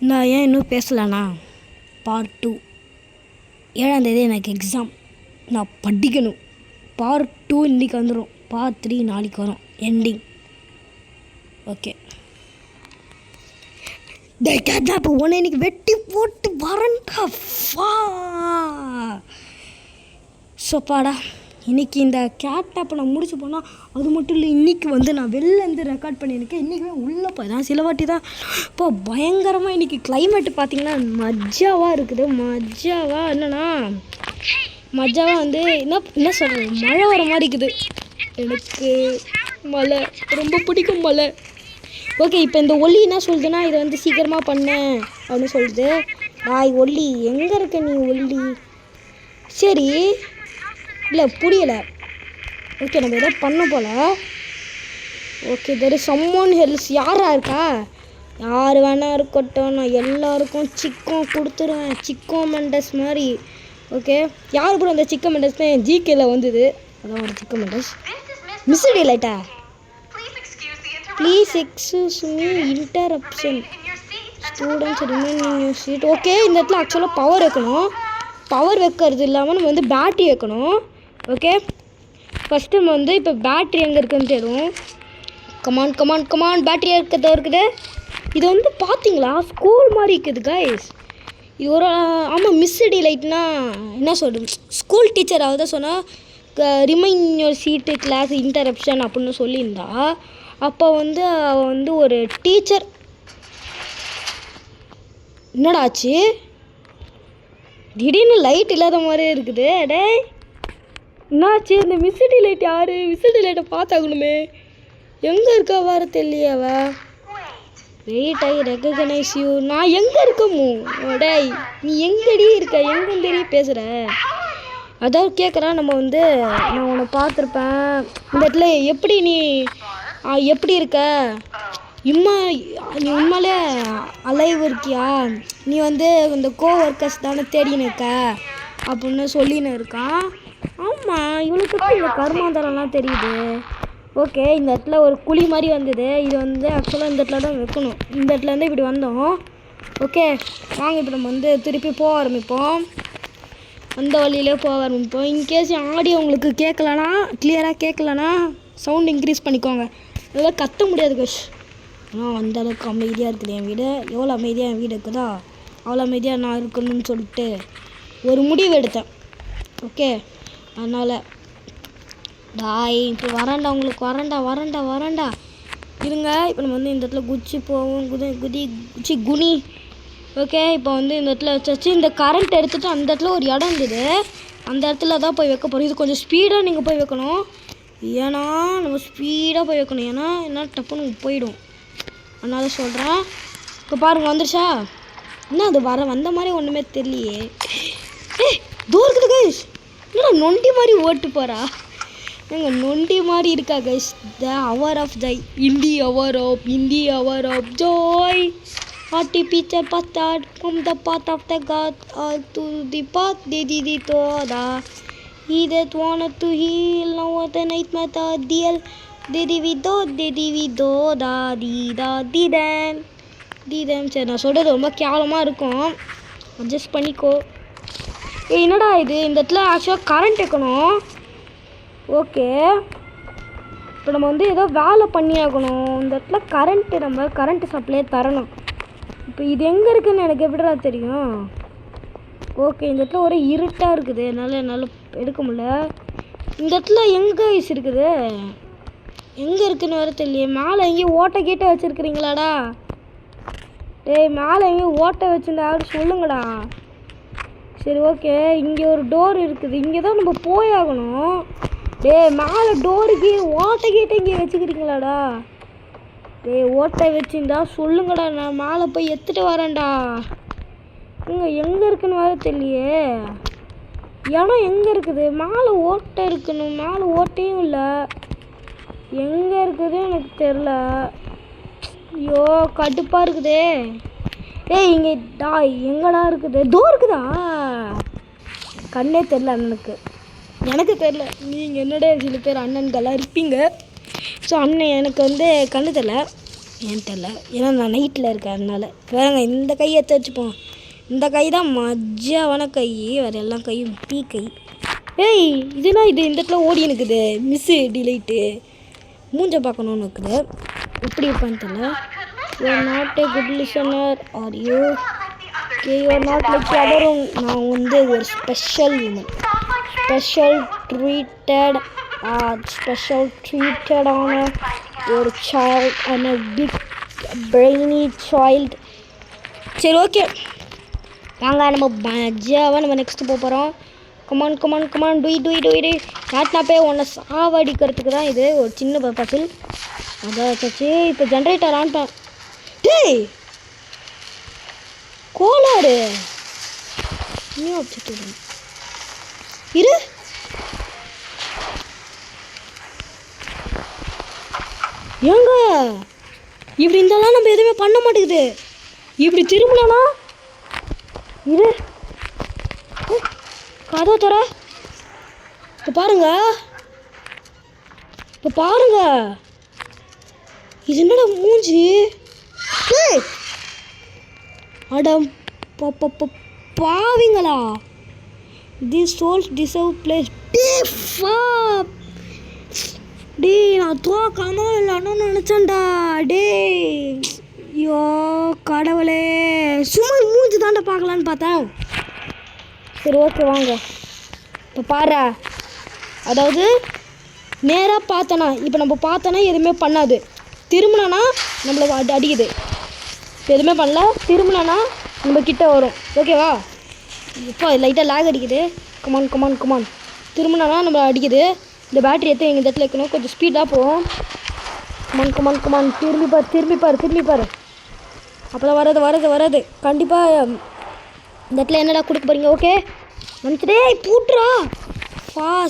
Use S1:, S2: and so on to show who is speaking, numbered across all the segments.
S1: நான் ஏன் இன்னும் பேசலைண்ணா? பார்ட் 2 7ஆந்தேதி எனக்கு எக்ஸாம். நான் படிக்கணும். பார்ட் 2 இன்றைக்கி வந்துடும். பார்ட் 3 நாளைக்கு வரும். எண்டிங். ஓகே. இப்போ ஒன்று இன்றைக்கி வெட்டி போட்டு வரண்டா. சோப்பாடா, இன்றைக்கி இந்த கேட்டாப்பை நான் முடிச்சு போனால் அது மட்டும் இல்லை, இன்றைக்கி வந்து நான் வெளிலேருந்து ரெக்கார்ட் பண்ணியிருக்கேன். இன்றைக்கி உள்ளே போய் தான் சில வாட்டி தான் இப்போ பயங்கரமாக இன்றைக்கி கிளைமேட்டு பார்த்திங்கன்னா மஜாவாக இருக்குது. மஜாவாக என்னென்னா மஜாவாக வந்து என்ன சொல்கிறது, மழை வர மாதிரி இருக்குது. எனக்கு மழை ரொம்ப பிடிக்கும். மழை ஓகே. இப்போ இந்த ஒல்லி என்ன சொல்லுதுன்னா, இதை வந்து சீக்கிரமாக பண்ணேன் அப்படின்னு சொல்லுது. ஒல்லி எங்கே இருக்க நீ ஒல்லி? சரி, இல்லை புரியலை. ஓகே, நம்ம எதோ பண்ண போல். Okay, there is someone else. யாராக இருக்கா? யார் வேணா இருக்கட்டும், நான் எல்லாருக்கும் சிக்கம் கொடுத்துருவேன். சிக்கம் மெண்டஸ் மாதிரி. ஓகே, யார் கூட அந்த சிக்கம் மெண்டஸ் தான் ஜிகேல வந்தது. அதான் ஒரு சிக்கம் மெண்டஸ். மிஸ் லைட்டா please excuse me interruption students remain in your seat. Okay, இந்த இடத்துல ஆக்சுவலாக பவர் வைக்கணும். பவர் வைக்கிறது இல்லாமல் நம்ம வந்து பேட்ரி வைக்கணும். ஓகே, ஃபஸ்ட்டு நம்ம வந்து இப்போ பேட்ரி எங்கே இருக்குதுன்னு தெரியும். கமான் கமான் கமான், பேட்ரி இருக்குது. இது வந்து பார்த்தீங்களா ஸ்கூல் மாதிரி இருக்குது கைஸ். இது ஒரு ஆமாம், மிஸ் லைட்னா என்ன சொல்கிறது, ஸ்கூல் டீச்சராக தான் சொன்னால் remain your seat class interruption அப்படின்னு சொல்லியிருந்தா, அப்போ வந்து அவள் வந்து ஒரு டீச்சர். என்னடா ஆச்சு? திடீர்னு லைட் இல்லாத மாதிரியே இருக்குது. அடே என்னாச்சு? இந்த விசிடி லைட் யார்? விசிடி லைட்டை பார்த்தாகணுமே. எங்கே இருக்கா வர தெரியலையே அவ. Wait, I recognise you. நான் எங்கே இருக்கமோ? டேய் நீ எங்கடி இருக்க? எங்கன்னு தெரிய பேசுகிற? அதாவது கேட்குறேன். நம்ம வந்து நான் உன்னை பார்த்துருப்பேன் இந்த இடத்துல. எப்படி இருக்க? நீ உண்மையிலே அலைவ் இருக்கியா? நீ வந்து இந்த கோவொர்க்கர்ஸ் தானே தேடின்னு இருக்க அப்படின்னு சொல்லின்னு இருக்கான். ஆமாம், இவனுக்கு இந்த கர்மாந்தரம்லாம் தெரியுது. ஓகே, இந்த இடத்துல ஒரு குழி மாதிரி வந்தது. இது வந்து ஆக்சுவலாக இந்த இடத்துல தான் வைக்கணும். இந்த இடத்துலேருந்து இப்படி வந்தோம். ஓகே வாங்க, இப்போ நம்ம வந்து திருப்பி போக ஆரம்பிப்போம். அந்த வழியிலே போக ஆரம்பிப்போம். இன்கேஸ் ஆடியோ உங்களுக்கு கேட்கலனா, கிளியராக கேட்கலனா சவுண்ட் இன்க்ரீஸ் பண்ணிக்கோங்க. அதெல்லாம் கத்த முடியாது கஷ். ஆனால் அந்தளவுக்கு அமைதியாக இருக்குது என் வீடு. எவ்வளோ அமைதியாக என் வீடு இருக்குதா அவ்வளோ அமைதியாக நான் இருக்கணும்னு சொல்லிட்டு ஒரு முடிவு எடுத்தேன். ஓகே, அதனால் இப்போ வரேன்டா, உங்களுக்கு வரேன்டா இருங்க. இப்போ நம்ம வந்து இந்த இடத்துல குச்சி போவோம். குனி. ஓகே, இப்போ வந்து இந்த இடத்துல வச்சாச்சு. இந்த கரண்ட் எடுத்துகிட்டு அந்த இடத்துல ஒரு இடம் இருந்தது, அந்த இடத்துல தான் போய் வைக்க போகிறோம். இது கொஞ்சம் ஸ்பீடாக நீங்கள் போய் வைக்கணும். ஏன்னா நம்ம ஸ்பீடாக போய் வைக்கணும், ஏன்னா என்ன டப்புன்னு போயிடும். அதனால் சொல்கிறேன். இப்போ பாருங்கள் வந்துருச்சா? என்ன அது வந்த மாதிரி ஒன்றுமே தெரியலையே. தூரத்துக்கு கைஸ் என்னடா நொண்டி மாதிரி ஓட்டு போகிறா? எங்கள் நொண்டி மாதிரி இருக்கா guys. The hour of the இந்தி hour of joy. Hearty picture bastard from the path of the God all to the path they did it all. He that wanted to heal now what a night matter deal. They did da didem. சரி, நான் சொல்கிறது ரொம்ப கேவலமாக இருக்கும், adjust பண்ணிக்கோ. என்னடா இது? இந்த இடத்துல ஆக்சுவலாக கரண்ட் வைக்கணும். ஓகே, இப்போ நம்ம வந்து ஏதோ வேலை பண்ணி ஆகணும். இந்த இடத்துல நம்ம கரண்ட்டு சப்ளை தரணும். இப்போ இது எங்கே இருக்குதுன்னு எனக்கு எப்படிடா தெரியும்? ஓகே, இந்த இடத்துல ஒரு இருட்டாக இருக்குது, என்னால் எடுக்க முடியல. இந்த இடத்துல எங்கே இருக்குது? எங்கே இருக்குதுன்னு வர தெரியலையே. மேலே எங்கேயும் ஓட்டை கீட்டை வச்சுருக்கிறீங்களாடா? மேலே எங்கேயும் ஓட்டை வச்சுருந்தா யாரும் சொல்லுங்கடா. சரி ஓகே, இங்கே ஒரு டோர் இருக்குது, இங்கே தான் நம்ம போயாகணும். மேலே டோருக்கு ஓட்டை கீட்டை இங்கே வச்சுக்கிறீங்களாடா? ஓட்டை வச்சுருந்தா சொல்லுங்கடா, நான் மேலே போய் எடுத்துகிட்டு வரேன்டா. எங்கே இருக்குன்னு வர தெரியலையே. இடம் எங்கே இருக்குது? மேலே ஓட்டை இருக்கணும், மேலே ஓட்டையும் இல்லை. எங்கே இருக்குது எனக்கு தெரில. ஐயோ கடுப்பாக இருக்குதே. இங்கே எங்கடா இருக்குது? இருக்குதா? கண்ணே தெரில அண்ணனுக்கு. எனக்கு தெரில, நீங்கள் என்னடா சில பேர் அண்ணன்களாக இருப்பீங்க. ஸோ அண்ணன் எனக்கு வந்து கண்ணு தெரில. ஏன்னு தெரில, ஏன்னா நான் நைட்டில் இருக்கேன். அதனால வேறங்க இந்த கையை எடுத்து வச்சுப்போம். இந்த கை தான் மஜாவான கை, வேறு எல்லா கையும் டீ கை. ஏய் இதுனா இது இந்த இடத்துல ஓடி இருக்குது. மிஸ்ஸு டிலைட்டு மூஞ்ச பார்க்கணுன்னு இருக்குது. எப்படி இருப்பான்னு தெரியல. You're not a good listener are you okay, you're not like அதரும். நான் வந்து ஒரு ஸ்பெஷல் உமன், ஸ்பெஷல் ட்ரீட்டடான ஒரு child and a big brainy child. சரி ஓகே வாங்க நம்ம மஜாவாக நம்ம நெக்ஸ்ட்டு போக போகிறோம். கமான் டுய் கேட்னாப்பே உன்னை சாவடிக்கிறதுக்கு தான் இது ஒரு சின்ன பசில். அதான் வச்சாச்சு. இப்போ ஜென்ரேட்டர் ஆன் பண்ண. டேய் கோளாறு இன்னும் வச்சுட்டு இரு. ஏங்க இப்படி இருந்தாலும் நம்ம எதுவுமே பண்ண மாட்டேங்குது. இப்படி திரும்பலனா இரு. கதவை தர. இப்போ பாருங்க இது என்னடா மூஞ்சி. அடம் பாவிங்களா. These souls deserve place. டே நான் தோக்கானோ இல்லைன்னு நினச்சேன்டா. டே ஐயோ கடவுளே, சும்மா மூஞ்சி தாண்டா பார்க்கலான்னு பார்த்தேன். சரி ஓகே வாங்க. இப்போ பாரு, அதாவது நேராக பார்த்தனா, இப்போ நம்ம பார்த்தோன்னா எதுவுமே பண்ணாது. திரும்பினா நம்மளை அடிக்குது. இப்போ எதுவுமே பண்ணல. திரும்பினா நம்ம கிட்ட வரும். ஓகேவா? இப்போ லைட்டாக லேக் அடிக்குது. கமான் திரும்பினா நம்மளை அடிக்குது. இந்த பேட்டரி எடுத்து எங்கள் இடத்துல வைக்கணும். கொஞ்சம் ஸ்பீடாக போகும். கமான் திரும்பி பாரு. அப்போ தான் வராது. கண்டிப்பாக இந்த இடத்துல என்னடா கொடுக்க போகிறீங்க? ஓகே நினச்சிட்டே பூட்றா.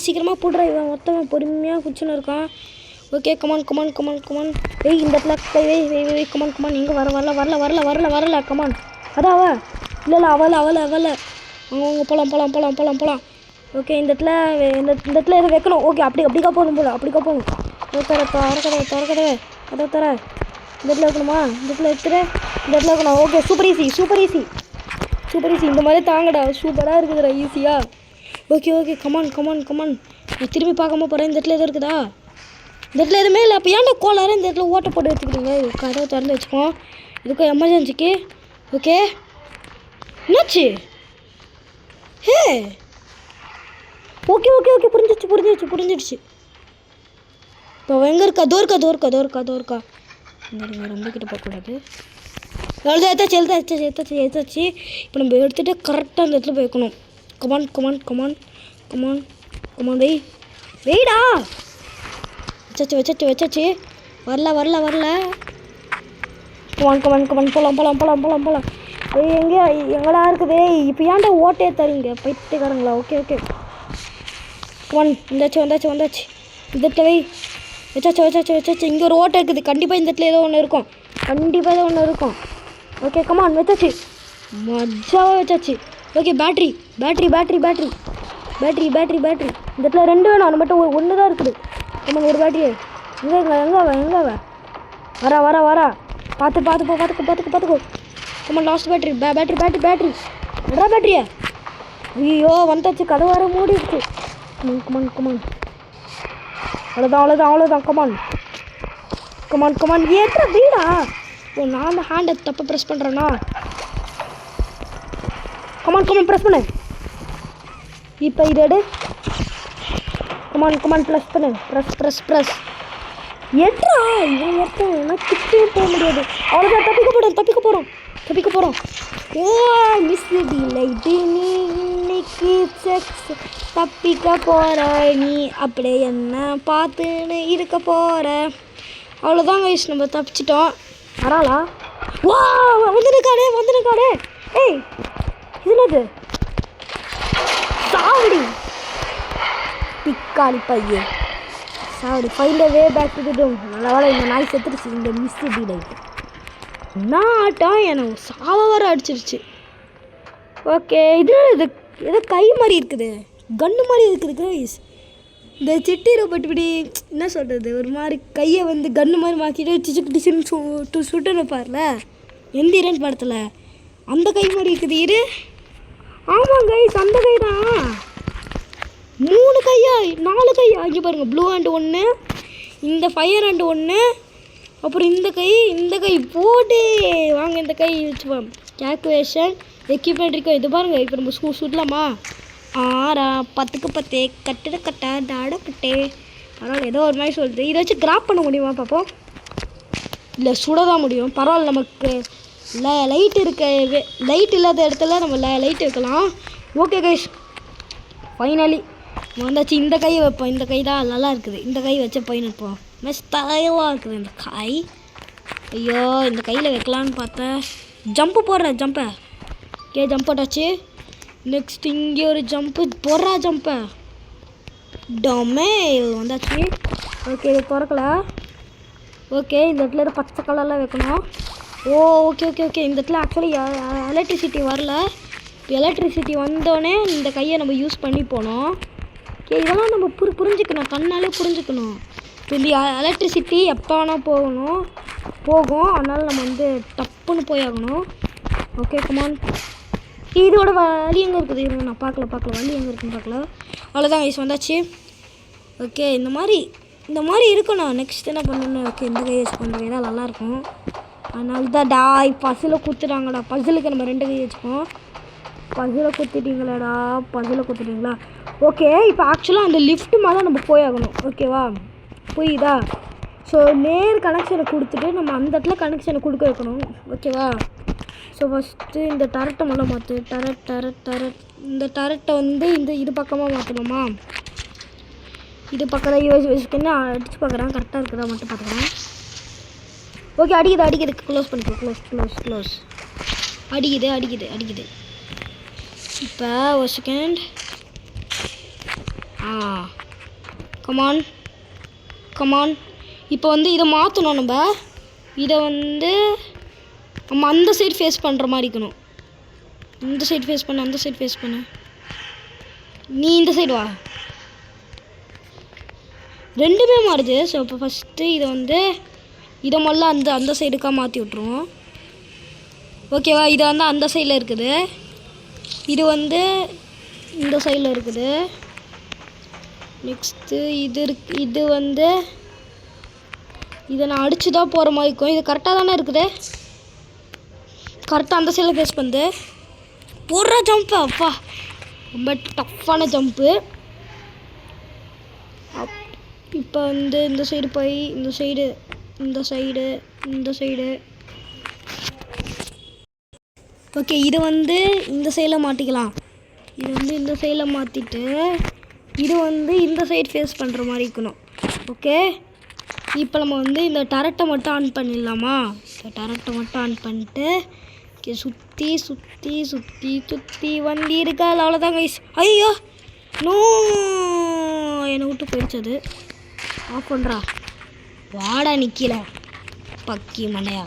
S1: சீக்கிரமாக பூட்றா. இவன் மொத்தம் பொறுமையாக குச்சின்னு இருக்கான். Okay come on. ஏய் இந்த இடத்துல கை வை. கமான் எங்கே வரல. கமான் அதான் அவன் இல்லை அவளை அவங்க போகலாம். ஓகே இந்த இடத்துல எதை வைக்கணும். ஓகே அப்படிக்கா போகணும். திறக்கதவே இந்த இடத்துல வைக்கணுமா? இந்த இடத்துல வைக்கணும். Okay super easy. இந்த மாதிரி தாங்கடா. சூப்பராக இருக்குதுடா ஈஸியாக. Okay come on. நான் திரும்பி பார்க்காம போகிறேன். இந்த இடத்துல எதுவும் இருக்குதா? இந்த இடத்துல எதுவுமே இல்லை. அப்போ ஏன்டா கோளாறு இந்த இடத்துல ஓட்டை போட்டு வச்சுக்கிறீங்க? கதவை திறந்து வச்சுக்கோம். இதுக்கும் எமர்ஜென்சிக்கு. ஓகே என்னாச்சு? Hey okay புரிஞ்சிடுச்சு. இப்போ எங்கே இருக்கா? தோர்க்கா. ரொம்ப கிட்ட போகக்கூடாது. எடுத்தாச்சு. இப்போ நம்ம எடுத்துகிட்டு கரெக்டாக அந்த இடத்துல போய் வைக்கணும். கமான் வெயிடா. வச்சாச்சு. வரல. கமான் போகலாம். எங்கடா இருக்குது? இப்போ ஏன்டா ஓட்டையே தரீங்க பைத்தியக்காரங்களா? ஓகே கமான் வந்தாச்சு. இந்த இடத்துல வை. வச்சாச்சு. இங்கே ஒரு ஓட்டை இருக்குது. கண்டிப்பாக இந்த இடத்துல ஏதோ ஒன்று இருக்கும். ஓகே கமான் வச்சாச்சு. மஜாவாக வச்சாச்சு. Okay battery. இந்த இடத்துல 2 வேணும். அது மட்டும் ஒன்று தான் இருக்குது. கமான் ஒரு பேட்டரி. எங்கே வரா. பார்த்துக்கோ. Come on last battery. பேட்டரி எடா பேட்டரியா? ஐயோ வந்தாச்சு. கதவு வர மூடிடுச்சு. கமான் அவ்வளோதான். கமான் ஏற்ற வீடா. ஓ நான் அந்த ஹேண்டை தப்ப ப்ரெஸ் பண்ணுறேன்னா? கமான் ப்ரெஸ் பண்ணு. இப்போ இது எடு. கமான் ப்ரெஸ் பண்ணு. ப்ரெஸ் ஏற்றா. இவன் ஏற்ற கிட்டே போக முடியாது. அவ்வளோதான். தப்பிக்க போகிறோம். ஓ மிஸ் டிலைட்டு. நீ இன்னைக்கு தப்பிக்க போகிற. நீ அப்படியே என்ன பார்த்துன்னு இருக்க போகிற. அவ்வளோதான் கைஸ், நம்ம தப்பிச்சிட்டோம். வராளா? வா வந்துருக்காடே. ஏய் இது என்னது? சாவடி பிக்காளி பையே சாவடி. Find way back to the doom. நல்ல வேலை இந்த நாய் செத்துருச்சு. இந்த மிஸ் டிலைட் நாட்டம் எனக்கு சாவ வர அடிச்சிருச்சு. ஓகே இது ஏதோ கை மாதிரி இருக்குது. கன்று மாதிரி இருக்குது கைஸ். இந்த சிட்டி ரோபோட் இப்படி என்ன சொல்கிறது, ஒரு மாதிரி கையை வந்து கன்று மாதிரி மாற்றிட்டு டிச்சுக்கு டிச்சுன்னு சுட்டுன்னு பாருல எந்திரன் படத்தில், அந்த கை மாதிரி இருக்குது. இரு, ஆமாம் கைஸ், அந்த கை தான். 3 கையா 4 கையா, இங்கே பாருங்கள், ப்ளூ ஹேண்டு 1, இந்த ஃபயர் ஹேண்டு 1, அப்புறம் இந்த கை போட்டு வாங்க. இந்த கை வச்சுப்போம். கேல்குலேஷன் எக்யூப்மெண்ட் இருக்கும். இது பாருங்கள், இப்போ நம்ம சுடலாமா? 6 10க்கு 10 கட்டிட கட்டை டாட கட்டே. பரவாயில்ல, ஏதோ ஒரு மாதிரி சொல்லுது. இதை வச்சு கிராப் பண்ண முடியுமா பார்ப்போம்? இல்லை, சுட தான் முடியும். பரவாயில்ல, நமக்கு லைட் லைட் இல்லாத இடத்துல நம்ம லைட் வைக்கலாம். ஓகே கைஸ், ஃபைனலி வந்தாச்சு. இந்த கையை வைப்போம். இந்த கை தான் நல்லா இருக்குது. இந்த கை வச்ச பயணிப்போம். ஸ்டைலாக இருக்குது இந்த கை. ஐயோ, இந்த கையில் வைக்கலான்னு பார்த்தேன். ஜம்ப்பு போடுறேன், ஜம்பை. ஓகே, ஜம்ப் போட்டாச்சு. நெக்ஸ்ட் இங்கே ஒரு ஜம்ப்பு போடுறா, ஜம்பை. டொமே வந்தாச்சு. ஓகே, இது திறக்கல. ஓகே, இந்த இடத்துல பச்சை கலரில் வைக்கணும். ஓகே ஓகே ஓகே இந்த இடத்துல ஆக்சுவலி எலக்ட்ரிசிட்டி வரல. இப்போ எலக்ட்ரிசிட்டி வந்தோடனே இந்த கையை நம்ம யூஸ் பண்ணி போனோம். ஓகே, இதெல்லாம் நம்ம புரிஞ்சுக்கணும், கண்ணாலே புரிஞ்சுக்கணும். இப்போ இந்த எலக்ட்ரிசிட்டி எப்போ வேணால் போகும். அதனால் நம்ம வந்து டப்புன்னு போயாகணும். Okay, come on. இதோட வழி எங்கே இருக்குது? நான் பார்க்கல வழி எங்கே இருக்குன்னு பார்க்கல. அவ்வளோதான் கைஸ், வந்தாச்சு. ஓகே, இந்த மாதிரி இருக்கணும். நெக்ஸ்ட் என்ன பண்ணணும்? ஓகே, இந்த கை வச்சு பண்ணுற கை தான் நல்லாயிருக்கும். அதனால தான் டாய் பசில் குத்துட்டாங்கடா. பசிலுக்கு நம்ம 2 கை வச்சுப்போம். பசில் குத்துட்டீங்களா? ஓகே, இப்போ ஆக்சுவலாக அந்த லிஃப்ட் மேலே நம்ம போயாகணும். ஓகேவா, புரியுதா? ஸோ நேர் கனெக்ஷனை கொடுத்துட்டு நம்ம அந்த இடத்துல கனெக்ஷனை கொடுக்க வைக்கணும். ஓகேவா? ஸோ ஃபஸ்ட்டு இந்த டரட்டை மேலே மாற்று. டரட் இந்த டரட்டை வந்து இது பக்கமாக மாற்றணுமா? இது பக்கம் வச்சுக்கின்னு அடித்து பார்க்குறேன், கரெக்டாக இருக்குதா மட்டும் பார்த்துக்கிறேன். ஓகே, அடிக்குது. க்ளோஸ் பண்ணிக்கோ. க்ளோஸ். அடிக்குது. இப்போ ஒரு செகண்ட். கமான். இப்போ வந்து இதை மாற்றணும். நம்ம இதை வந்து நம்ம அந்த சைடு ஃபேஸ் பண்ணுற மாதிரி இருக்கணும். இந்த சைடு ஃபேஸ் பண்ணு. நீ இந்த சைடு வா. 2மே மாறுது. ஸோ இப்போ ஃபஸ்ட்டு இதை முதல்ல அந்த சைடுக்காக மாற்றி விட்ருவோம். ஓகேவா? இது வந்து அந்த சைடில் இருக்குது, இது வந்து இந்த சைடில் இருக்குது. நெக்ஸ்ட்டு இது வந்து இதை நான் அடித்து தான் போகிற மாதிரி இருக்கும். இது கரெக்டாக தானே இருக்குது? கரெக்டாக அந்த சைடில் ஃபேஸ் பண்ணுது. போடுற ஜம்ப்பு, அப்பா ரொம்ப டஃப்பான ஜம்ப்பு. இப்போ வந்து இந்த சைடு போய் இந்த சைடு. ஓகே, இது வந்து இந்த சைடில் மாட்டிக்கலாம். இந்த சைடில் மாற்றிட்டு இது வந்து இந்த சைடு ஃபேஸ் பண்ணுற மாதிரி இருக்கணும். ஓகே, இப்போ நம்ம வந்து இந்த டரட்டை மட்டும் ஆன் பண்ணிடலாமா? இந்த டரட்டை மட்டும் ஆன் பண்ணிட்டு சுற்றி வண்டி இருக்காது. அவ்வளோதான் கைஸ். ஐயோ, நோ, என்னை விட்டு போயிடுச்சது. ஆஃப் பண்ணுறா, வாடா நிற்கல பக்கி மண்டையா.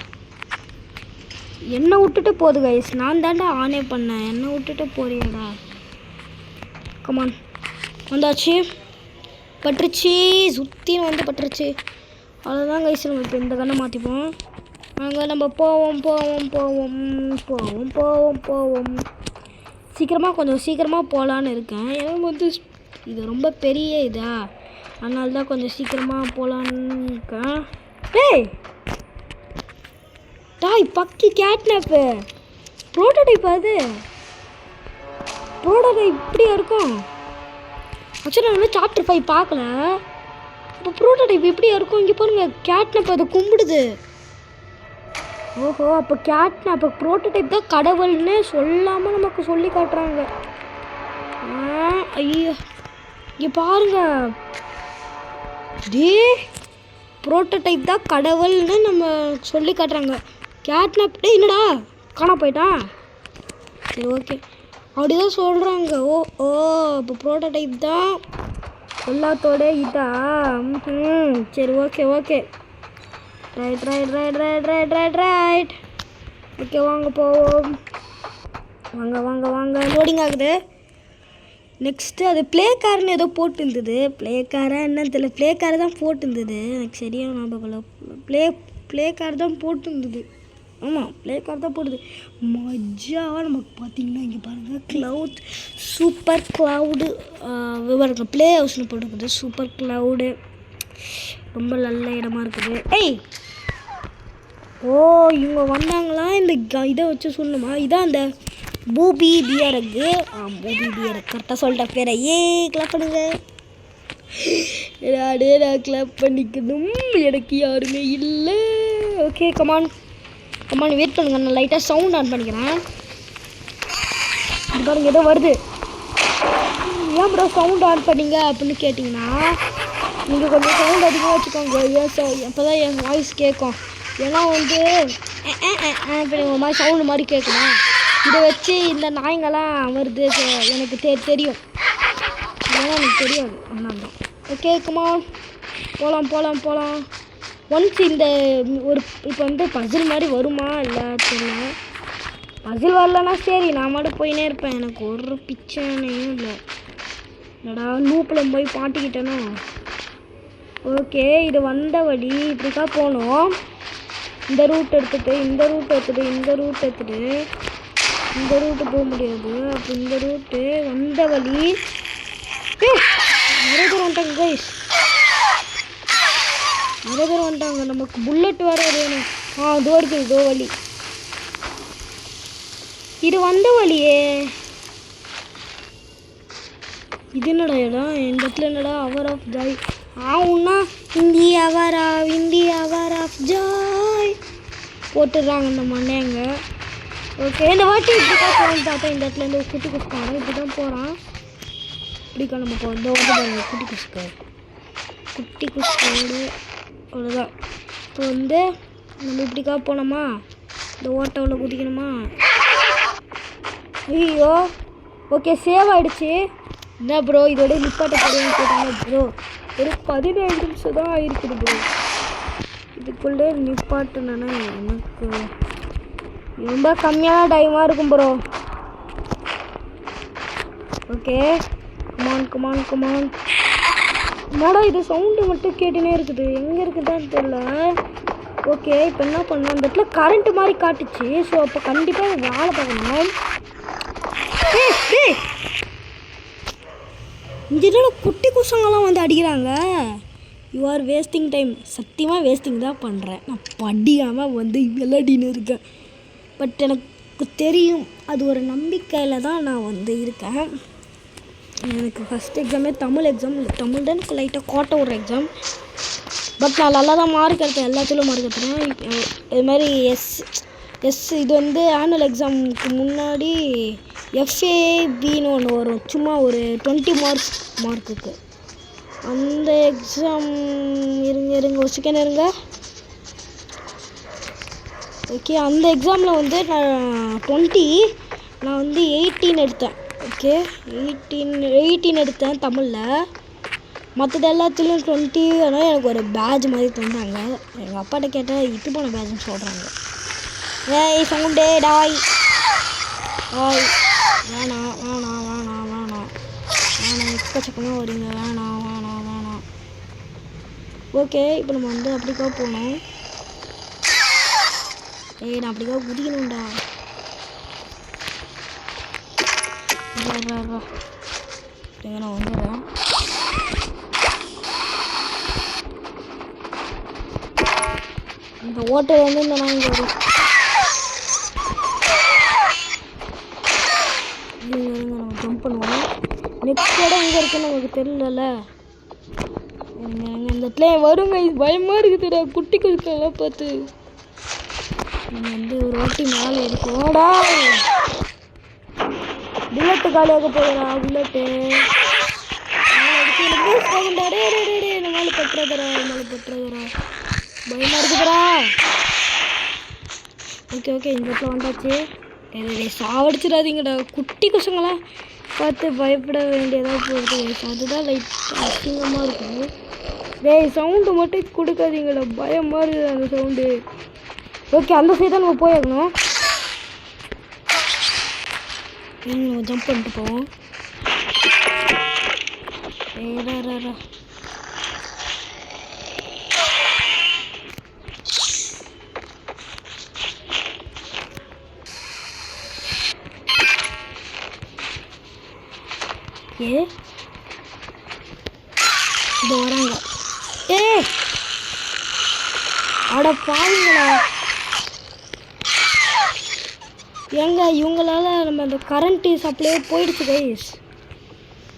S1: என்னை விட்டுட்டு போகுது கைஸ். நான் தாண்டா ஆனே பண்ணேன், என்னை விட்டுட்டு போறியாடா. கமான், வந்தாச்சு. பட்டுருச்சு, சுற்றின்னு வந்து பட்டுருச்சு. அவ்வளோதான் கைஸ். நம்ம இப்போ இந்த கண்ணை மாற்றிப்போம். அங்கே நம்ம போவோம். கொஞ்சம் சீக்கிரமாக போகலான்னு இருக்கேன். எனக்கு வந்து இது ரொம்ப பெரிய இதா, அதனால தான் கொஞ்சம் சீக்கிரமாக போகலான்னு இருக்கேன். டாய் பக்கி கேட்னாப்பு ப்ரோட்டோடைப். அது ப்ரோட்டோடைப் இப்படியா இருக்கும்? ஆக்சுவலாக நான் வந்து சாப்டர் 5 பார்க்கல. இப்போ ப்ரோட்டோடைப் எப்படியா இருக்கும்? இங்கே பாருங்கள், கேட்னாப் அதை கும்பிடுது. ஓஹோ, அப்போ கேட்னாப் ப்ரோட்டோடைப் தான் கடவுள்னு சொல்லாமல் நமக்கு சொல்லி காட்டுறாங்க. ஐயோ, இங்கே பாருங்க, ப்ரோட்டோடைப் தான் கடவுள்னு நம்ம சொல்லி காட்டுறாங்க. கேட்னாப் என்னடா காணா போயிட்டான்? சரி, ஓகே, அப்படிதான் சொல்கிறாங்க. இப்போ ப்ரோட்டோடைப் தான் எல்லாத்தோட இதா. சரி, ஓகே. ரைட். ஓகே, வாங்க போவோம். வாங்க. லோடிங் ஆகுது. நெக்ஸ்ட்டு அது ப்ளே கார்னு ஏதோ போட்டுருந்தது. ப்ளே காரா என்னன்னு தெரியல. ப்ளே காரை தான் போட்டுருந்தது. எனக்கு சரியாக ஞாபகம் இல்லை. ப்ளே கார் தான் போட்டுருந்தது. ஆமாம், ப்ளே கார் தான் போடுது. மஜாவாக நமக்கு பார்த்தீங்கன்னா இங்கே பாருங்கள், க்ளவுட் சூப்பர் க்ளவுடு விவரம் ப்ளே ஹவுஸ்னு போட்டுருக்குது. சூப்பர் க்ளவுடு ரொம்ப நல்ல இடமா இருக்குது. ஏய் ஓ, இவங்க வந்தாங்களா? இந்த இதை வச்சு சொல்லணுமா? இதான் அந்த பூபி பியருக்கு. பூபி பியருக்கு கரெக்டாக சொல்லிட்டேன் பேரை. கிளப் பண்ணுங்க. நான் கிளப் பண்ணிக்கணும், எனக்கு யாருமே இல்லை. ஓகே கமான் வெயிட் பண்ணுங்க, நான் லைட்டாக சவுண்ட் ஆன் பண்ணிக்கிறேன். இது பாருங்க ஏதோ வருது. ஏன் ப்ரோ சவுண்ட் ஆன் பண்ணிங்க அப்படின்னு கேட்டிங்கன்னா, நீங்கள் கொஞ்சம் சவுண்ட் அதிகமாக வச்சுக்கோங்க. அப்போ தான் என் வாய்ஸ் கேட்கும். ஏன்னா வந்து இப்போ ஒரு மாதிரி சவுண்டு மாதிரி கேட்கணும். இதை வச்சு இந்த நாய்ங்கெல்லாம் வருது எனக்கு தெரியும். இதெல்லாம் எனக்கு தெரியாது. அதனால தான். ஓகே கமான் போகலாம். ஒன்ஸ் இந்த ஒரு இப்போ வந்து பசில் மாதிரி வருமா இல்லை தெரியல. பசில் வரலன்னா சரி, நான் மட்டும் போயினே இருப்பேன். எனக்கு ஒரு பிச்சனையும் இல்லை. என்னடா லூப்பில் போய் பாட்டிக்கிட்டேனோ. ஓகே, இது வந்த வழி இப்படிக்கா போகணும். இந்த ரூட் எடுத்துகிட்டு இந்த ரூட்டு போக முடியாது. அப்போ இந்த ரூட்டு வந்த வழி நிறைய பேர் வந்துட்டாங்க கைஸ். நிறைய பேர் வந்துட்டாங்க. நமக்கு புல்லட் வேறு வேணும். இதோ இருக்குது, இதோ வழி. இது வந்த வழியே. இது என்னடா இடம்? இந்த இடத்துல என்னடா அவர் ஆஃப் ஜாய் ஆகுன்னா இந்தியா அவர் ஆஃப் ஜாய் போட்டுடுறாங்க இந்த மண்ணைங்க. ஓகே, இந்த வாட்டி இப்படிக்கா போகணும்னு பார்த்தா இந்த இடத்துல இருந்து குட்டி குசுக்காரன் இப்படி தான் போகிறான். இப்படிக்கா நம்ம போகிறோம். இந்த வந்து பாருங்க குட்டி குசுக்காடு அவ்வளோதான். இப்போ வந்து நம்ம இப்படிக்கா போனோமா, இந்த ஓட்டவில் குதிக்கணுமா. ஐயோ ஓகே, சேவ் ஆகிடுச்சு. என்ன ப்ரோ இதோட நிப்பாட்ட போடுவேன்னு கேட்டாங்க. ப்ரோ ஒரு 17 நிமிஷம் தான் ஆகிருக்குது ப்ரோ. இதுக்குள்ளே நிப்பாட்டுனா எனக்கு ரொம்ப கம்மியான டைமாக இருக்கும் ப்ரோ. Okay come on. என்னடா இது சவுண்டு மட்டும் கேட்டுனே இருக்குது, எங்கே இருக்குதான்னு தெரியல. ஓகே, இப்போ என்ன பண்ணோம், அந்த இடத்துல கரண்ட்டு மாதிரி காட்டுச்சு. ஸோ அப்போ கண்டிப்பாக வேலை பார்க்கணும். இந்த இதில் குட்டி குசங்கள்லாம் வந்து அடிக்கிறாங்க. You are wasting time. சத்தியமாக வேஸ்டிங் தான் பண்ணுறேன். நான் படிக்காமல் வந்து விளையாடின்னு இருக்கேன். பட் எனக்கு தெரியும், அது ஒரு நம்பிக்கையில் தான் நான் வந்து இருக்கேன். எனக்கு ஃபஸ்ட் எக்ஸாமே தமிழ் எக்ஸாம். தமிழ் தான் எனக்கு லைட்டாக கோட்டை விட்ற எக்ஸாம். பட் நான் நல்லா தான் மார்க் எடுத்தேன், எல்லாத்துலையும் மார்க் எடுத்தேன். இது மாதிரி இது வந்து ஆனுவல் எக்ஸாமுக்கு முன்னாடி FABன்னு ஒன்று வரும், சும்மா ஒரு 20 மார்க்குக்கு. அந்த எக்ஸாம் இருங்க ஒரு செகண்ட் இருங்க. ஓகே, அந்த எக்ஸாமில் வந்து நான் 20, நான் வந்து 18 எடுத்தேன். ஓகே, 18 எடுத்தேன் தமிழில். மற்றது எல்லாத்துலேயும் 20. ஆனால் எனக்கு ஒரு பேட்ச் மாதிரி தந்தாங்க. எங்கள் அப்பாட்ட கேட்டால் இட்டு போன பேட்ச்னு சொல்கிறாங்க. ஏய் சவுண்டே டாய் வேணாம் எக்கச்சக்கமாக வரீங்க. வேணாம். ஓகே, இப்போ நம்ம வந்து அப்படிக்கா போகணும். நான் அப்படிக்கா குதிக்கணும்டா. நான் வந்துடுறேன். இந்த ஓட்டை வந்து இந்த நாய்ங்க வரும். நம்ம ஜம்ப் பண்ணுவோம். நெக்ஸ்ட் இடம் எங்கே இருக்குன்னு நமக்கு தெரியல. இந்த இடத்துல வருங்க, பயமாக இருக்குதுடா குட்டி குறுக்கெல்லாம் பார்த்து. நம்ம வந்து ஒரு வாட்டி மேலே இருக்கோடா. புல்லட்டு காலியாக போகிறா. புல்லட்டு மேலே பட்டுறதுரா. பயமாக இருக்குதுரா. ஓகே இந்த இடத்துல வந்தாச்சு. சாவடிச்சிடாதீங்கடா. குட்டி குசங்களாம் பார்த்து பயப்பட வேண்டியதாக போகுது. அதுதான் லைட்டாக அசிங்கமாக இருக்கும். சவுண்டு மட்டும் கொடுக்காதீங்கடா, பயமாக இருக்குது அந்த சவுண்டு. ஓகே, அந்த சைடு தான் நம்ம போயிடணும். நம்ம ஜம்ப் பண்ணிட்டு போவோம். ஏடா இது வராங்க. அட பாருங்களா, ஏங்க இவங்களால நம்ம அந்த கரண்ட் சப்ளை போயிடுச்சு கைஸ்.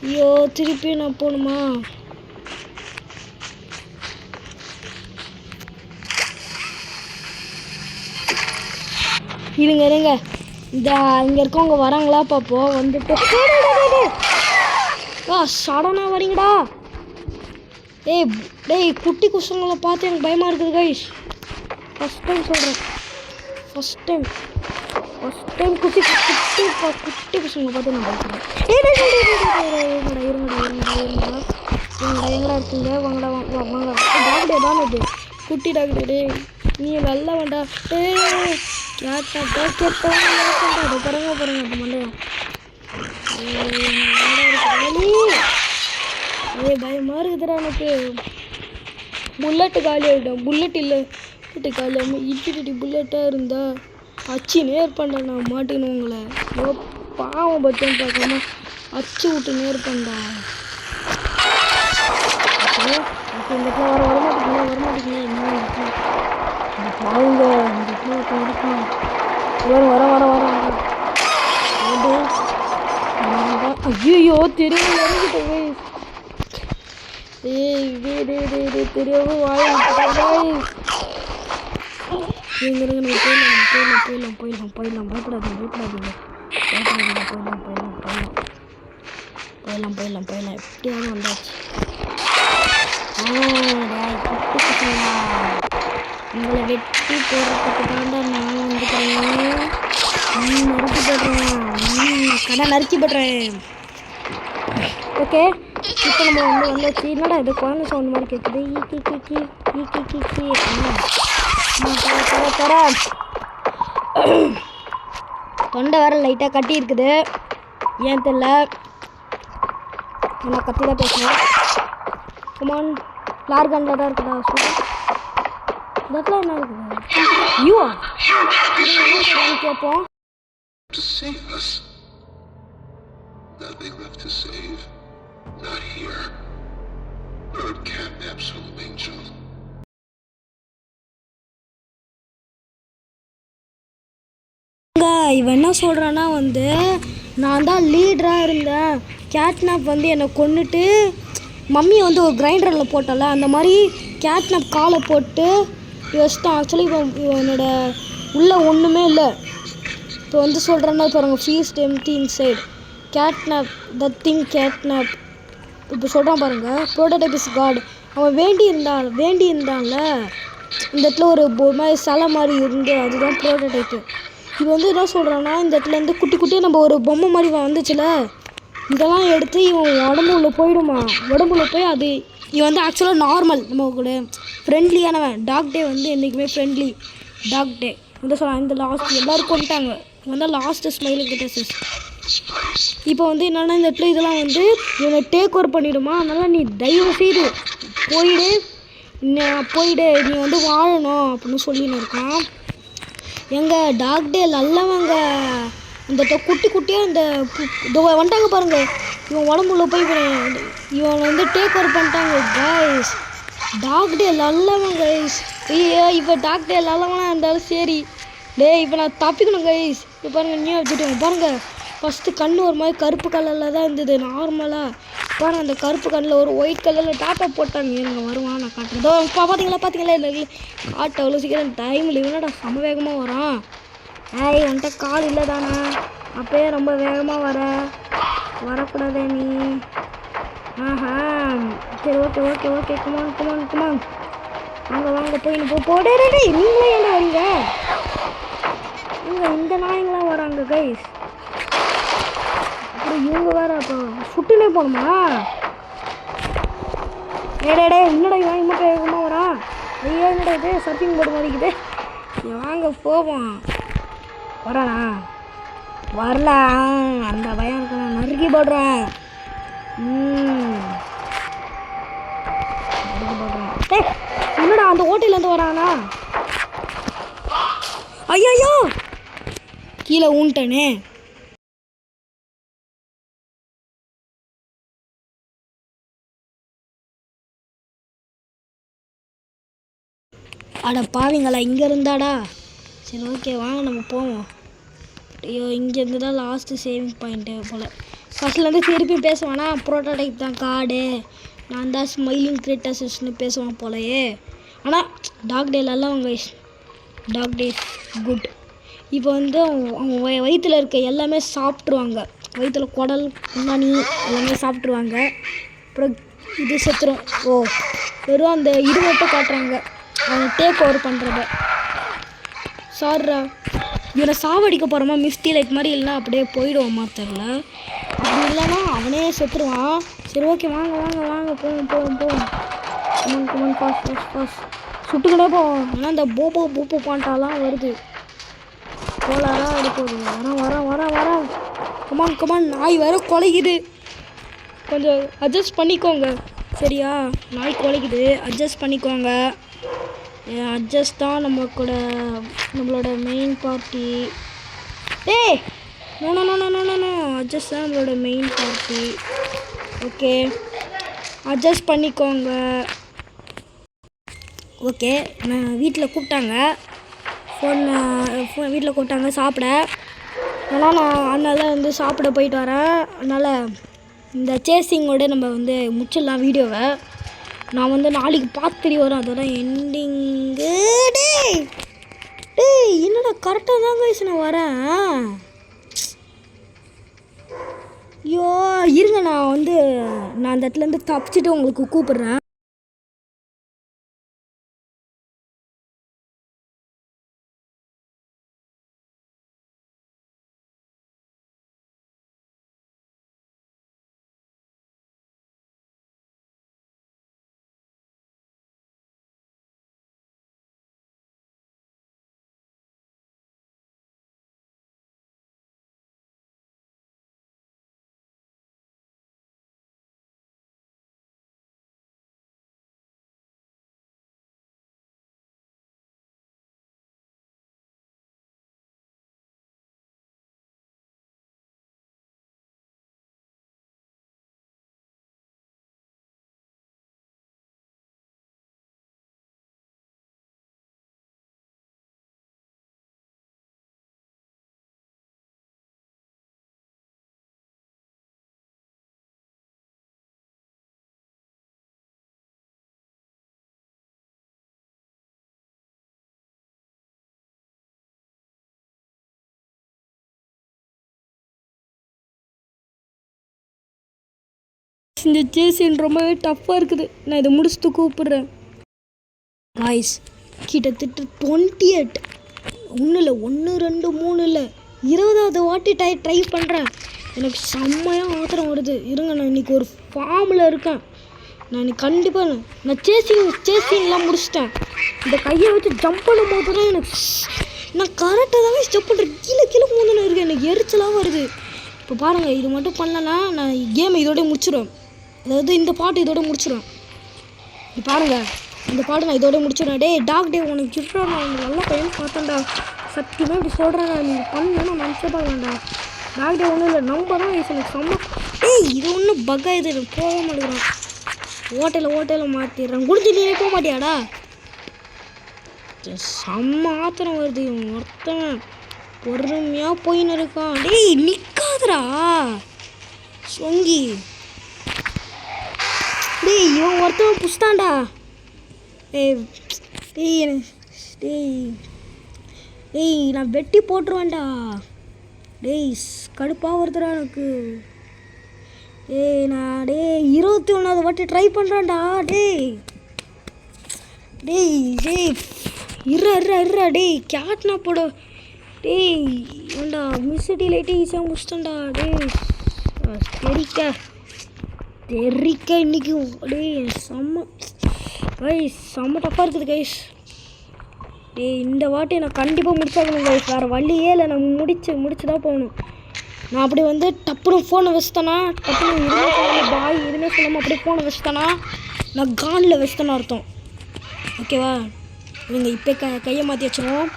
S1: ஐயோ திருப்பி நான் போகணுமா? இருங்க இந்த இங்கே இருக்கவங்க வராங்களா பார்ப்போம். வந்துட்டு சடனாக வரீங்கடா. டேய் குட்டி குசங்களை பார்த்து எனக்கு பயமாக இருக்குது கைஸ். ஃபஸ்ட் டைம் சொல்கிறேன், ஃபஸ்ட் டைம் குட்டி குசங்களை பார்த்து நான் பயப்படுறேன். எங்கடா இருக்கீங்க? வாங்கடா வாங்க. டாக்டே தானே குட்டி டாக்டே, நீ நல்லா வேண்டா. பாருங்க அப்போ மண்டையா பயமாக இருக்குதுடா எனக்கு. புல்லட்டு காலி ஆகிட்டேன். புல்லட் இல்லை, புல்லட்டு காலியாமல் இட்டி புல்லட்டாக இருந்தா அச்சு நேர்பண்டா. நான் மாட்டினேன் உங்களை. பாவம் பச்சைன்னு பார்க்காம அச்சு விட்டு நேர்பண்டா. இந்த வரமாட்டேங்க என்ன பாருங்க. ஐயோ தெரியும் இறங்கிட்டேன். தெரியாம போயிடலாம். பயப்படாதீங்க. போயிடலாம். எப்படியாவது வந்தாச்சு. உங்களை வெட்டி போடுறதுக்கு தாண்டா நான் வந்துக்கிறேன். நறுக்கி போடுறேன். ஓகே, இப்போ நம்ம வந்தாச்சு. என்னடா இது குழந்தை சவுண்ட் மாதிரி கேட்குது. தொண்டை வேற லைட்டாக கட்டி இருக்குது. ஏன் தெரியல, நான் கத்தி தான் பேசுகிறேன். கமான், லார்கனில் தான் இருக்குதா? இதெல்லாம் என்ன இருக்குது? ஐயோ கேட்போம். இவன் என்ன சொல்கிறான்னா நான் தான் லீடராக இருந்தேன். கேட்னாப் என்னை கொன்னுட்டு மம்மியை ஒரு கிரைண்டரில் போட்டல, அந்த மாதிரி கேட்னாப் காலை போட்டு வச்சுட்டான். ஆக்சுவலி இப்போ இவனோட உள்ளே ஒன்றுமே இல்லை. இப்போ சொல்கிறேன்னா பாருங்கள், feast empty inside CatNap the thing CatNap. இப்போ சொல்கிறான் பாருங்கள், ப்ரோட்டோடைப் இஸ் காட். அவன் வேண்டியிருந்தான்ல இந்த இடத்துல ஒரு மாதிரி சிலை மாதிரி இருந்து, அதுதான் ப்ரோட்டோடைப்பு. இது என்ன சொல்கிறான்னா, இந்த இடத்துல குட்டியாக நம்ம ஒரு பொம்மை மாதிரி வந்துச்சுல, இதெல்லாம் எடுத்து இவன் உடம்புல போயிடுமா. உடம்புல போய் அது இவன் ஆக்சுவலாக நார்மல் நம்ம கூட ஃப்ரெண்ட்லியானவன். டாக்டே என்றைக்குமே ஃப்ரெண்ட்லி. டாக்டே சொல்லலாம். இந்த லாஸ்ட் எல்லோரும் கொண்டுட்டாங்க. இவன் லாஸ்ட்டு ஸ்மைலிங் கிட்ட. இப்போ என்னென்னா இந்த இடத்துல இதெல்லாம் இவனை டேக் ஓவர் பண்ணிவிடுமா. அதனால் நீ தயவு செய்து போயிடு, நீ வாழணும் அப்படின்னு சொல்லின்னு இருக்கான். எங்கள் டாக்டே நல்லவங்க. இந்த குட்டியாக இந்த வந்துட்டாங்க பாருங்கள். இவன் உடம்புல போய் இவனை டேக் ஓவர் பண்ணிட்டாங்க கைஸ். டாக்டே நல்லவன் கைஸ். இப்போ டாக்டே நல்லவனா இருந்தாலும் சரி. இப்போ நான் தப்பிக்கணும் கைஸ். இப்போ பாருங்கள், நியூ வச்சுட்டு பாருங்கள். ஃபஸ்ட்டு கண் ஒரு மாதிரி கருப்பு கலரில் தான் இருந்தது நார்மலாக. பாருங்கள், அந்த கருப்பு கண்ணில் ஒரு ஒயிட் கலரில் டாட்டா போட்டாங்க. எனக்கு வருவான், நான் காட்டுறேன். பார்த்தீங்களா இந்த காட்டு அவ்வளோ சீக்கிரம் டைமில் இவனடா செம வேகமாக வரான். வந்துட்ட கால் இல்லை தானே, அப்போயே ரொம்ப வேகமாக வரக்கூடாதே நீ. சரி ஓகே கமான் வாங்க போடே. நீங்களே என்ன வரீங்க? இந்த நாயங்களாம் வராங்க கைஸ். அப்படி இவங்க வேற அப்போ சுட்டுனே போகணுமா? என்னடா இவன் மட்டும் வேகமாக வரான். ஐயா என்னடா இது சர்ஃபிங் போர்டு மாதிரிக்குது. வாங்க போவோம். வரானா? வரலாம். அந்த பயம் இருக்கு, நான் நறுக்கி போடுறேன். அடிக்க போடுறேன். என்னடா அந்த ஓட்டையிலேருந்து வரானா? ஐயோ கீழே ஊன்ட்டனே. அட பாவிங்களா, இங்கே இருந்தாடா. சரி ஓகே வாங்க நம்ம போவோம். ஐயோ இங்கேருந்து தான் லாஸ்ட்டு சேவிங் பாயிண்ட்டு போல். ஃபஸ்ட்லேருந்து திருப்பி பேசுவானா, ப்ரோட்டோடைப் தான் கார்டு, நான் தான் ஸ்மைலிங் கிரியேட்டர்ஸ்னு பேசுவான் போலையே. ஆனால் டாக் டேலெல்லாம் அவங்க டாக் டே குட். இப்போ வந்து அவங்க வயிற்றில் இருக்க எல்லாமே சாப்பிட்ருவாங்க. வயிற்றில் குடல் மணி எல்லாமே சாப்பிட்ருவாங்க. அப்புறம் இது செத்துரும். ஓ வெறும் அந்த இது மட்டும் காட்டுறாங்க அவனை டேக் ஓவர் பண்ணுறத. சார்ரா இவனை சாவடிக்க போகிறோமா மிஸ்டி லைட் மாதிரி, இல்லைனா அப்படியே போயிடுவோமா தெரில. அப்படி இல்லைன்னா அவனே செத்துருவான். சரி ஓகே வாங்க வாங்க வாங்க போவோம் போவோம் போவோம். Come on come on fast fast fast சுட்டுக்கிட்டே போவோம். ஆனால் இந்த போப்போ பூப்போ பாண்டாலாம் வருது. கோலாரா அடிப்போது. வரேன் வரேன் வரேன் வரேன். Come on come on. நாய் வேறு கொலைக்குது. கொஞ்சம் அட்ஜஸ்ட் பண்ணிக்கோங்க சரியா? நாய் கொலைக்குது, அட்ஜஸ்ட் பண்ணிக்கோங்க. அட்ஜஸ்ட் தான் நம்மளோட மெயின் பார்ட்டி. ஏய் no no no no no no adjust தான் நம்மளோட மெயின் பார்ட்டி. ஓகே அட்ஜஸ்ட் பண்ணிக்கோங்க. ஓகே நான் வீட்டில் கூப்பிட்டாங்க, வீட்டில் கூப்பிட்டாங்க சாப்பிட. ஆனால் நான் அதனால வந்து சாப்பிட போயிட்டு வரேன். அதனால் இந்த சேசிங்கோட நம்ம வந்து முடிச்சிடலாம் வீடியோவை. நான் வந்து நாளைக்கு பார்த்துட்டு வரேன், அதோட எண்டிங்கு. டேய் என்னடா கரெக்டாக தான் கைஸ் நான் வரேன். ஐயோ இருங்க, நான் அந்த இடத்துலேருந்து தப்பிச்சுட்டு உங்களுக்கு கூப்பிட்றேன். இந்த சேசின் ரொம்பவே டஃப்பாக இருக்குது. நான் இதை முடிச்சுட்டு கூப்பிட்றேன். காய்ஸ் கிட்டத்தட்ட 28 ஒன்றும் இல்லை 1 2 3 இல்லை 20வது வாட்டி ட்ரை பண்ணுறேன். எனக்கு செம்மையாக ஆத்திரம் வருது. இருங்க நான் இன்றைக்கி ஒரு ஃபார்மில் இருக்கேன். நான் இன்னைக்கு கண்டிப்பாக நான் சேசிங்லாம் முடிச்சிட்டேன். இந்த கையை வச்சு ஜம்ப் பண்ணும் போது தான் எனக்கு நான் கரெக்டாக தாங்க ஜம்ப் பண்ணுறேன். கீழே மூந்தன இருக்கேன். எனக்கு எரிச்சலாக வருது. இப்போ பாருங்கள், இது மட்டும் பண்ணலன்னா நான் கேமை இதோட முடிச்சிடுவேன். அதாவது இந்த பாட்டு இதோட முடிச்சிடுவேன். இது பாருங்கள், இந்த பாட்டு நான் இதோட முடிச்சிடுவேன். டே டாக் டே உனக்கு இருப்பா, நான் உனக்கு நல்லா பையன் பார்த்தேன்டா. சத்தியமாக இப்படி சொல்கிறேன். நீ பண்ணேன்னு நான் நினச்சே பார்க்கலாம்டா. டாக் டே ஒன்றும் இல்லை, நம்ம தான் எனக்கு செம்ம. ஏய் இது ஒன்றும் பக்கா, இது எனக்கு போக மாட்டேங்கிறான். ஓட்டையில் மாற்றிடுறேன். குடிச்சு நீ போக மாட்டியாடா? செம்ம ஆத்திரம் வருது. இவன் ஒருத்தன் பொறுமையாக போயின்னு இருக்கான். டேய் நிற்காதரா சொங்கி. டேய் இவன் ஒருத்தவன் புஷ்டான்டா. டேய் நான் வெட்டி போட்டுருவேன்டா. டேய் கடுப்பாக வருதுடா எனக்கு. நான் 21வது வாட்டி ட்ரை பண்ணுறேன்டா. டேய் இருறா டேய் கேட்னா போட. டேய் ஏண்டா மிஸ்டி லைட்டே ஈஸியாக முடிச்சிட்டேன்டா. தெரிக்க இன்னைக்கு. செம்ம டஃப்பாக இருக்குது கைஸ். இந்த வாட்டி நான் கண்டிப்பாக முடிச்சாகணும் கைஸ். வேறு வழியே இல்லை, நான் முடிச்சு தான் போகணும். நான் அப்படி வந்து டப்புன்னு ஃபோனை வச்சுட்டேன்னா டப்புன்னு எதுவுமே சொல்லாமல் பாய் எதுவுமே சொல்லாமல் அப்படியே ஃபோனை வச்சுட்டேன்னா நான் கானில் வச்சுட்டேன்னு அர்த்தம். ஓகேவா? இவங்க இப்போ கையை மாற்றி வச்சிருவோம்.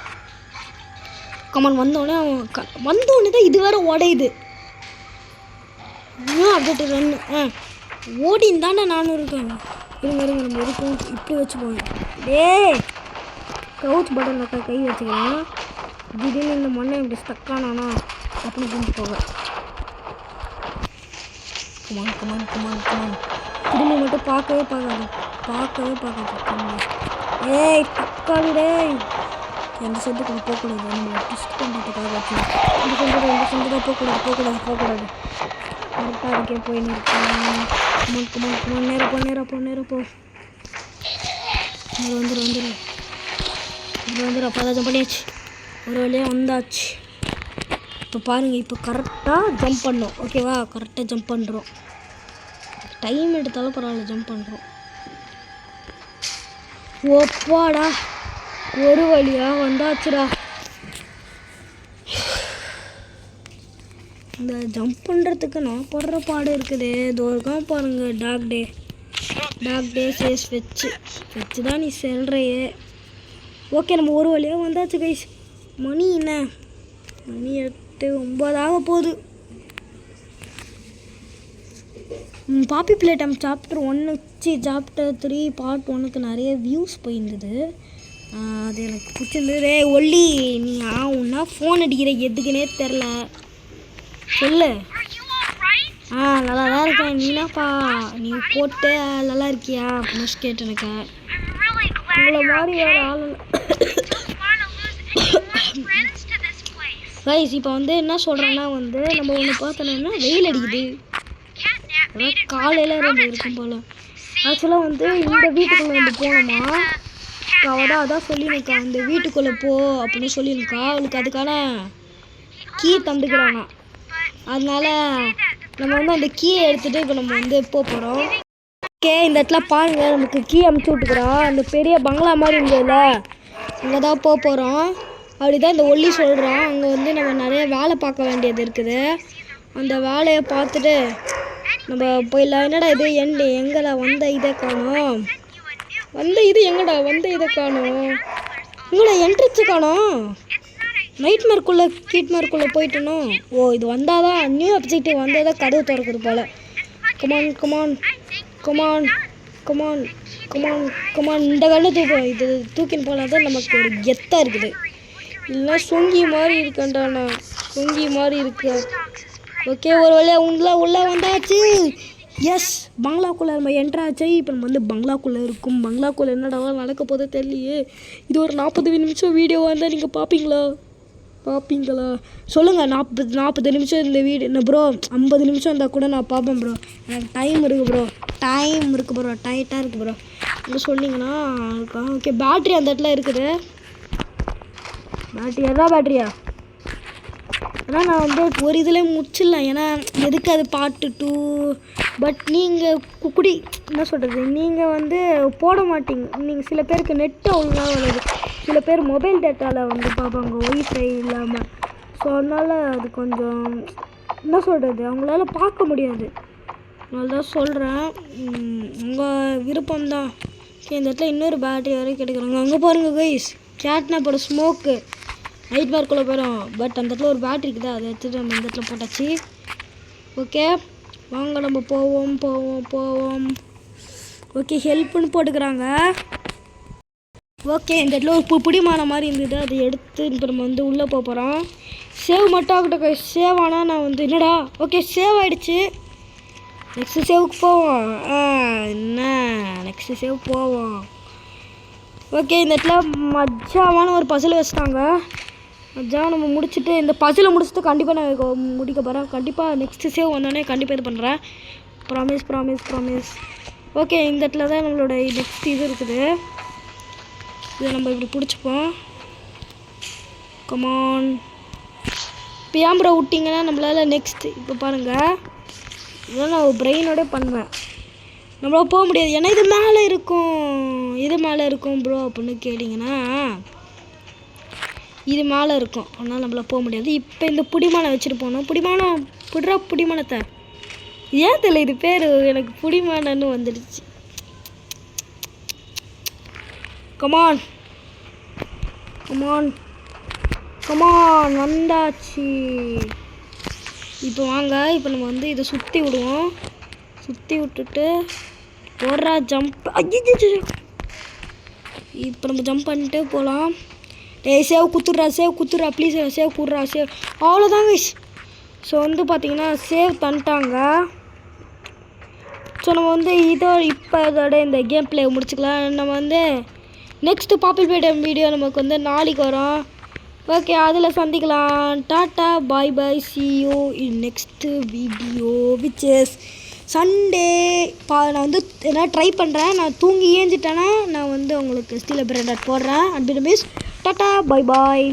S1: கமான் வந்தோடனே அவன் வந்தோடனே தான் இது வேறு உடையுது. அப்படின்ட்டு ரன்னு ஓடின்னு தானே நானும் இருக்கேன். இருங்க நம்ம இருக்கும் இப்படி வச்சு போவேன். கவுச் பட்டன் கை வச்சுக்கிறேன். திடீர்னு இந்த மண்ணை இப்படி ஸ்டக்கானானா அப்படின்னு கொண்டு போவேன். கமான் திரும்பி மட்டும் பார்க்கவே பார்க்காது. ஏய் தக்காளி டேய், எந்த சென்ட்டு கொஞ்சம் போகக்கூடாது. நம்மளை ட்விஸ்ட் பண்ணுறதுக்காக வச்சு இந்த சென்ட்டு போகக்கூடாது. கரெக்டாக இருக்கே போயின்னு இருக்கேன். கமான் நேராக போ வந்துடும். அப்போ தான் ஜம்ப் பண்ணியாச்சு. ஒரு வழியாக வந்தாச்சு. இப்போ பாருங்கள், இப்போ கரெக்டாக ஜம்ப் பண்ணோம். ஓகேவா? கரெக்டாக ஜம்ப் பண்ணுறோம். டைம் எடுத்தாலும் பரவாயில்ல, ஜம்ப் பண்ணுறோம். ஓப்பாடா, ஒரு வழியாக வந்தாச்சுடா. இந்த ஜம்ப் பண்ணுறதுக்கு நான் படுற பாடு இருக்குது. தோறுக்காம பாருங்கள். டாக் டே சேஸ் வச்சு தான் நீ செல்றையே. ஓகே, நம்ம ஒரு வழியாக வந்தாச்சு கைஸ். மணி என்ன? மணி 8:09 போகுது. Poppy Playtime chapter 1 chapter 3 part 1க்கு நிறைய வியூஸ் போயிருந்தது. அது எனக்கு பிடிச்சிருந்தது. ஒல்லி நீ ஒன்றா ஃபோன் அடிக்கிற எதுக்குன்னே தெரில, சொல்லு. நல்லா தான் இருக்கேன். நீனாப்பா நீ போட்டு நல்லா இருக்கியா அப்படின்னு கேட்டு எனக்கு. உங்களை மாதிரி வேறு ஆள் கைஸ். இப்போ வந்து என்ன சொல்கிறேன்னா வந்து நம்ம ஒன்று பார்த்தோன்னா வெயில் அடிக்குது. அதான் காலையில் இருக்கும் போல். ஆக்சுவலாக வந்து இந்த வீட்டுக்குள்ளே வந்து போனோமா, அவள் தான் அதான் சொல்லியிருக்கா, இந்த வீட்டுக்குள்ளே போ அப்படின்னு சொல்லியிருக்கா. அவளுக்கு அதுக்கான கீ தந்துக்கிறானா. அதனால் நம்ம வந்து அந்த கீயை எடுத்துகிட்டு இப்போ நம்ம வந்து போகிறோம். ஓகே, இந்த இடத்துல பாருங்கள், நமக்கு கீ அமுச்சு விட்டுக்கிறோம். அந்த பெரிய பங்களா மாதிரி இருந்ததுல, அங்கே தான் போகிறோம். அப்படி தான் இந்த ஒல்லி சொல்கிறான். அங்கே வந்து நம்ம நிறைய வேலை பார்க்க வேண்டியது இருக்குது. அந்த வேலையை பார்த்துட்டு நம்ம போயிடலாம். என்னடா இது எங்கடா வந்த இதை காணோம். எங்கடா என்ட்ரிச்சு காணோம். கீட்மார்க்குள்ளே போயிட்டணும். ஓ, இது வந்தால் தான் நியூ அப்ஜெக்டிவ் வந்தால் தான் கதவு திறக்குது போல். கமான் இந்த கண்ணு தூக்கும். இது தூக்கின்னு போனால் தான் நமக்கு ஒரு கெத்தாக இருக்குது. இல்லைன்னா சொங்கி மாதிரி இருக்கேன்டா, நான் சொங்கி மாதிரி இருக்கு. ஓகே, ஒரு வழியாக உள்ளே வந்தாச்சு. எஸ், பங்களாக்குள்ளே நம்ம என்ட்ராச்சு. இப்போ நம்ம வந்து பங்களாக்குள்ளே இருக்கும். பங்களாக்குள்ளே என்னடா நடக்க போதோ தெரியலையே. இது ஒரு 40 நிமிஷம் வீடியோவாக இருந்தால் நீங்கள் பார்ப்பீங்களா சொல்லுங்கள். 40 நிமிஷம் இந்த வீடியோ என்ன ப்ரோ? 50 நிமிஷம் இருந்தால் கூட நான் பார்ப்பேன் ப்ரோ. எனக்கு டைம் இருக்குது ப்ரோ. டைட்டாக இருக்குது ப்ரோ. என்ன சொன்னீங்கன்னா இருக்கா. ஓகே, பேட்ரி அந்த இடத்துல இருக்குது. பேட்டரியா அதான் நான் வந்து ஒரு இதில் முடிச்சிடலாம். ஏன்னா எதுக்கு அது பார்ட் 2. பட் நீங்கள் குக்குடி என்ன சொல்கிறது, நீங்கள் வந்து போட மாட்டீங்க. நீங்கள் சில பேருக்கு நெட்டு அவ்வளோவா வருது. சில பேர் மொபைல் டேட்டாவில் வந்து பார்ப்பாங்க, ஒய்ஃபை இல்லாமல். ஸோ அதனால் அது கொஞ்சம் என்ன சொல்கிறது, அவங்களால பார்க்க முடியாது. அதனால தான் சொல்கிறேன், உங்கள் விருப்பம்தான். ஓகே, இந்த இடத்துல இன்னொரு பேட்டரி வரைக்கும் கிடைக்கிறாங்க. அங்கே பாருங்கள் கைஸ், கேட்னா போட ஸ்மோக்கு நைட் பார்க்குள்ளே போயிடும். பட் அந்த இடத்துல ஒரு பேட்டரி இருக்குது, அதை எடுத்துகிட்டு நம்ம இந்த இடத்துல போட்டாச்சு. ஓகே, வாங்க நம்ம போவோம். ஓகே, ஹெல்ப்புன்னு போட்டுக்கிறாங்க. ஓகே, இந்த இடத்துல ஒரு புடிமான மாதிரி இருந்தது, அதை எடுத்து இப்போ நம்ம வந்து உள்ளே போகிறோம். சேவ் மட்டும் ஆகட்டும். சேவ் ஆனால் நான் வந்து என்னடா. ஓகே, சேவ் ஆகிடுச்சு. நெக்ஸ்ட்டு சேவுக்கு போவோம். நெக்ஸ்ட்டு சேவ் போவோம். ஓகே, இந்த இடத்துல மஜாவான ஒரு பசில் வச்சுட்டாங்க. மஜாவை நம்ம முடிச்சுட்டு இந்த பசிலை முடிச்சுட்டு கண்டிப்பாக நான் முடிக்க போகிறேன். கண்டிப்பாக நெக்ஸ்ட்டு சேவ் வந்தோடனே கண்டிப்பாக இது பண்ணுறேன். ப்ராமிஸ். ஓகே, இந்த இடத்துல தான் நம்மளோட நெக்ஸ்ட் இது இருக்குது. இதை நம்ம இப்படி பிடிச்சிப்போம். கமான், இப்போ ஏன் ப்ரோ விட்டிங்கன்னா நம்மளால் நெக்ஸ்ட்டு இப்போ பாருங்கள், இதெல்லாம் நான் பிரெயினோட பண்ணுவேன். நம்மளால் போக முடியாது. ஏன்னா இது மேலே இருக்கும் ப்ரோ அப்படின்னு கேட்டிங்கன்னா, இது மேலே இருக்கும், அதனால் நம்மளால் போக முடியாது. இப்போ இந்த புடிமானை வச்சுட்டு போகணும். புடிமானத்தை ஏன் தெரியல, இது பேர் எனக்கு புடிமானன்னு வந்துடுச்சு. கமான் கமான் கமான், வந்தாச்சு. இப்போ வாங்க, இப்போ நம்ம வந்து இதை சுற்றி விடுவோம். சுற்றி விட்டுட்டு போடுறா ஜம்ப். இப்போ நம்ம ஜம்ப் பண்ணிட்டு போகலாம். சேவ் குத்துட்றா ப்ளீஸ், சேவ் குடுறா சேவ். அவ்வளோதாங்க. ஸோ வந்து பார்த்திங்கன்னா சேவ் தந்துட்டாங்க. ஸோ நம்ம வந்து இதோட இந்த கேம் பிளே முடிச்சுக்கலாம். நம்ம வந்து நெக்ஸ்ட்டு பாப்பிள் பேட்டம் வீடியோ நமக்கு வந்து நாளைக்கு வரும். ஓகே, அதில் சந்திக்கலாம். Tata bye bye, see you in next video which is Sunday. நான் வந்து என்ன ட்ரை பண்ணுறேன். நான் தூங்கி ஏஞ்சிட்டேன்னா நான் வந்து உங்களுக்கு ஸ்டீல் பிரெட் போடுறேன். And miss tata bye bye.